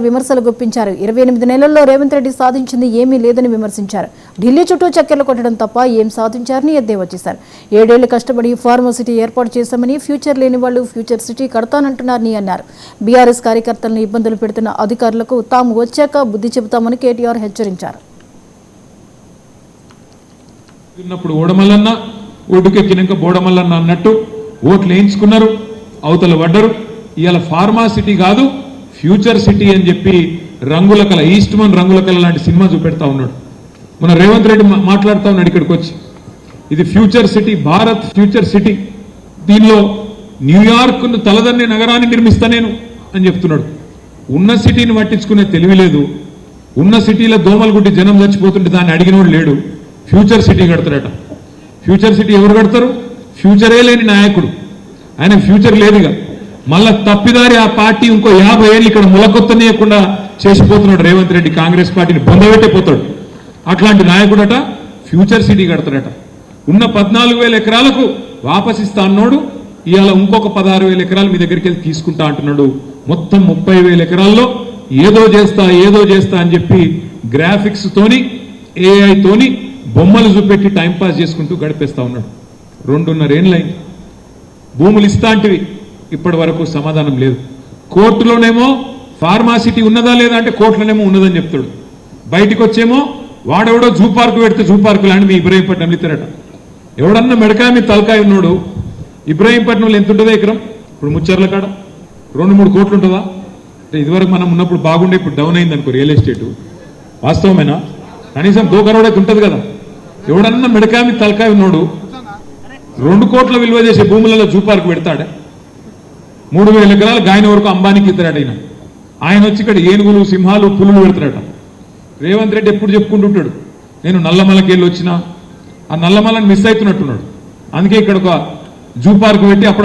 విమర్శలు గుప్పించారు. 28 నెలల్లో రేవంత్ రెడ్డి సాధించింది ఏమీ లేదని విమర్శించారు. ఢిల్లీ చుట్టూ చక్కెర్లు కొట్టడం తప్ప ఏం సాధించారని ఎద్దేవా చేశారు. 7 ఏళ్లు కష్టపడి ఫార్మసిటీ ఏర్పాటు చేశామని, ఫ్యూచర్ లేని వాళ్ళు ఫ్యూచర్ సిటీ కడతానంటున్నారని అన్నారు. బీఆర్ఎస్ కార్యకర్తలను ఇబ్బందులు పెడుతున్న అధికారులకు తాము వచ్చాక బుద్ధి చెబుతామని కేటీఆర్ హెచ్చరించారు. ఓడమల్లన్న ఒడ్డుకెక్కినాక బోడమల్లన్న అన్నట్టు ఓట్లు వేయించుకున్నారు, అవతల పడ్డరు. ఇవాళ ఫార్మాసిటీ కాదు ఫ్యూచర్ సిటీ అని చెప్పి రంగులకల ఈస్ట్మన్ రంగులకల లాంటి సినిమా చూపెడతా ఉన్నాడు. మన రేవంత్ రెడ్డి మాట్లాడుతూ ఉన్నాడు ఇక్కడికి వచ్చి, ఇది future city, Bharat future city, దీనిలో న్యూయార్క్ను తలదన్నే నగరాన్ని నిర్మిస్తా నేను అని చెప్తున్నాడు. ఉన్న సిటీని పట్టించుకునే తెలివి లేదు. ఉన్న సిటీలో దోమలు గుట్టి జనం చచ్చిపోతుంటే దాన్ని అడిగినోడు లేడు. ఫ్యూచర్ సిటీ కడతాడట. ఫ్యూచర్ సిటీ ఎవరు కడతారు? ఫ్యూచరే లేని నాయకుడు, ఆయన ఫ్యూచర్ లేదుగా. మళ్ళా తప్పిదారి ఆ పార్టీ ఇంకో 50 ఏళ్ళు ఇక్కడ ములకొత్తనీయకుండా చేసిపోతున్నాడు రేవంత్ రెడ్డి. కాంగ్రెస్ పార్టీని బొందబెట్టిపోతాడు. అట్లాంటి నాయకుడట ఫ్యూచర్ సిటీ కడతాడట. ఉన్న 14,000 ఎకరాలకు వాపసిస్తా అన్నాడు. ఇవాళ ఇంకొక 16,000 ఎకరాలు మీ దగ్గరికి వెళ్ళి తీసుకుంటా అంటున్నాడు. మొత్తం 30,000 ఎకరాల్లో ఏదో చేస్తా అని చెప్పి గ్రాఫిక్స్ తోని AI తోని బొమ్మలు చూపెట్టి టైంపాస్ చేసుకుంటూ గడిపేస్తా ఉన్నాడు. 2.5 ఏళ్ళైంది. భూములు ఇస్తాంటివి ఇప్పటి వరకు సమాధానం లేదు. కోర్టులోనేమో ఫార్మాసిటీ ఉన్నదా లేదా అంటే కోర్టులోనేమో ఉన్నదని చెప్తాడు. బయటికి వచ్చేమో వాడెవడో జూ పార్కు పెడితే జూ పార్కు లాంటి మీ ఇబ్రహీంపట్నం ఇస్తారట. ఎవడన్నా మెడకాయ మీద తలకాయ ఉన్నాడు. ఇబ్రహీంపట్నంలో ఎంత ఉంటుందో ఎకరం? ఇప్పుడు ముచ్చర్ల కాడ 2-3 కోట్లు ఉంటుందా? ఇదివరకు మనం ఉన్నప్పుడు బాగుండే, ఇప్పుడు డౌన్ అయింది అనుకో రియల్ ఎస్టేట్. వాస్తవమేనా? కనీసం 2 కరోడైతే ఉంటుంది కదా. ఎవడన్నా మెడకాయ మీద తలకాయ ఉన్నాడు 2 కోట్ల విలువ చేసే భూములలో జూ పార్కు పెడతాడా? 3,000 ఎకరాలు గాయన వరకు అంబానీకి ఇస్తారట. ఆయన వచ్చి ఇక్కడ ఏనుగులు, సింహాలు, పులులు పెడతారట. రేవంత్ రెడ్డి ఎప్పుడు చెప్పుకుంటుంటాడు, నేను నల్లమలకి వెళ్ళి వచ్చినా, ఆ నల్లమలని మిస్ అవుతున్నట్టున్నాడు. అందుకే ఇక్కడ ఒక జూ పార్కు పెట్టి అప్పుడు